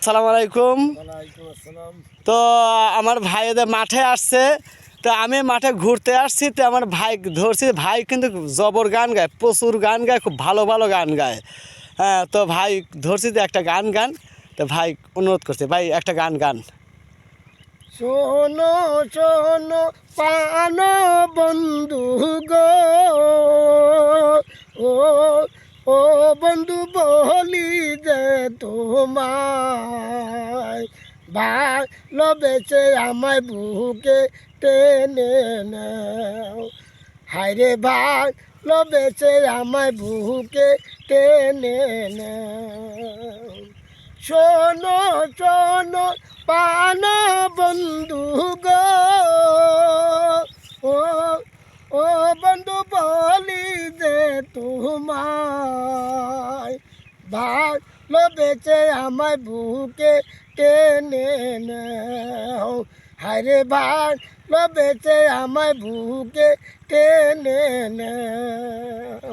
আসসালামু আলাইকুম। ওয়ালাইকুম আসসালাম। তো আমার ভাই এদের মাঠে আসছে, তো আমি মাঠে ঘুরতে আসছি, তো আমার ভাই ধরছি। ভাই কিন্তু জবর গান গায়, প্রচুর গান গায়, খুব ভালো ভালো গান গায়। হ্যাঁ, তো ভাই ধরছি যে একটা গান গান। তো ভাই অনুরোধ করছে, ভাই একটা গান গান। শোনো শোনো পান বন্ধু গো, ও ও বন্ধু বলি যে তোমায় ভালোবেসে আমায় বুকে টেনে নাও, হায়রে ভালোবেসে আমায় বুকে টেনে নাও। শোনো শোনো পান বন্ধু গো, ও ও বন্ধু বলি যে তোমায় ভালোবেসে আমায় বুকে টেনে নাও, হায়রে ভালোবেসে আমায় বুকে টেনে নাও।